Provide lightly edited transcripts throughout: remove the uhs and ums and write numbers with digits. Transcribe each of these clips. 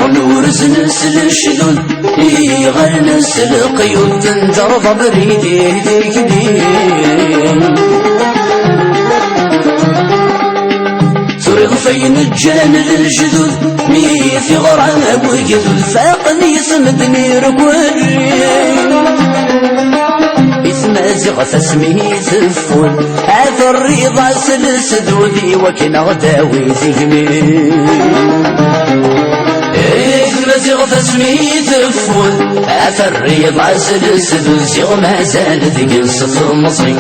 نورز نسل الشذوذ يغل نسل القيود تنجرض بريدي ذيك دين تريض فين الجان للجذوذ ميثي غرام وجذوذ فاقني صمدني ركوجين مازغ فاسمه زفون هذا الرضا سلسدودي وكنا غداوي زيمين مازغ فاسمه زفون هذا الرضا سلسدودي وما زال ذي الصف المصري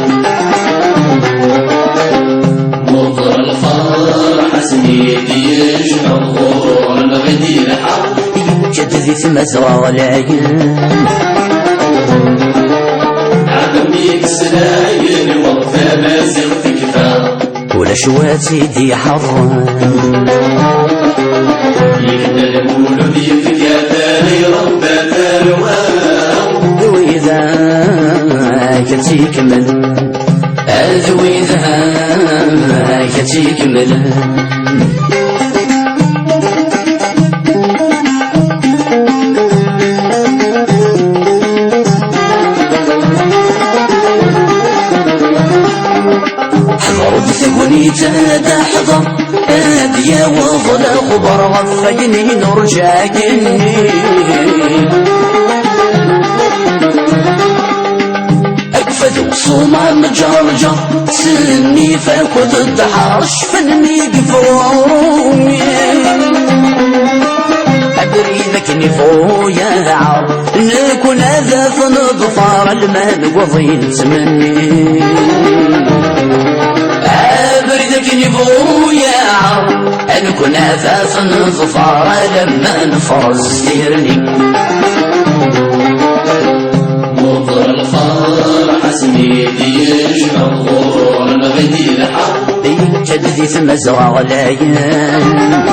مضر الفرح سميدي يجمع الغور الغدي الحق جددي ثم زغ العين عدميك سلاين وقفة ما زغت كفا ولا شواتي دي حران يكنا المولود يفكاتاني ربة الوام وإذا كتيك من وإذا كتيك من ثقني جاد حضر هادية وظل خبر غفقني نرجاكني أكفد وصوما مجرجر سني فاكد الدحرش فني قفرومي أدري ذكني فويا عار نكون هذا فنظفار المال وضين تمني أبردك نبويا أن كنا ثاث ظفار لما نفرز سيرني مضر الفرح سميدي يجمع الغور الغدي الحق جددي ثم زرع العيان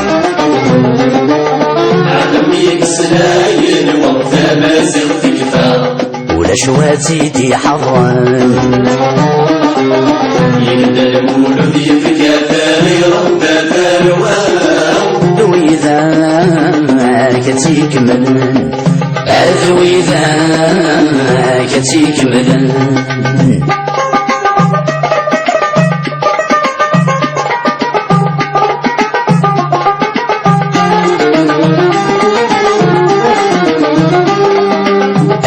عدميك سلاين وقفة ما زغت كفا ولا شواتي دي حران يكنا المولود يفكاتاني ربة الوام وإذا كتيك من وإذا كتيك من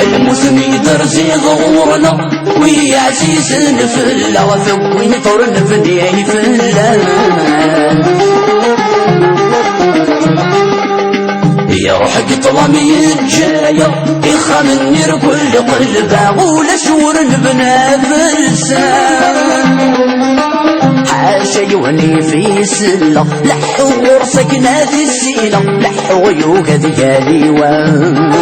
المثني درزي ظهورنا ويا عزيز نفلا وثوين طر نفني فلا يا روحك طلامي الجاية يخمني كل قلبه ولا شور نبنى فلسان حاشا يوني في سلة لحور سكنة في السيلة لحو يوكد ياليوان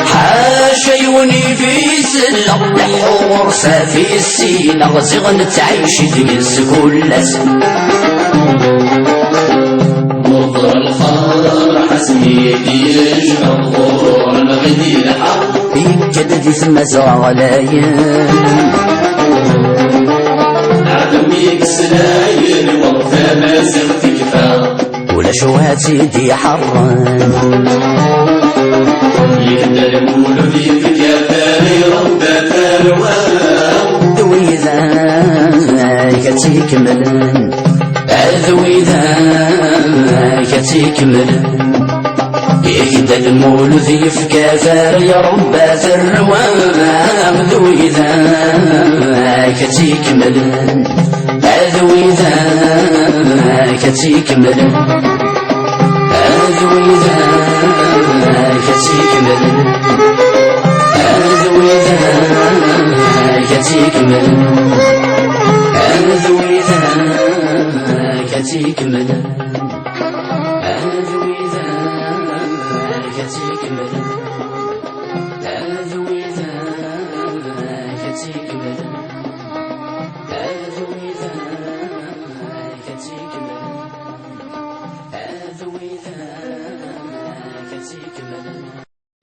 حاشيوني في سلة لحور في السينة زغن تعيش تجلس كل اسم مضر الفرح سميدي يجمع الغور الغدي الحق جددي ثم زرع العيان عدميك سلاين وقفة ما زغت كفا ولا شواتي دي حران يكنا المولود يفكاتاني ربة الوام وإذا كتيك من وإذا كتيك من يهدى المولود يفكى ثار يا رب الروام وإذا كتيك من وإذا كتيك من وإذا كتيك من وإذا كتيك من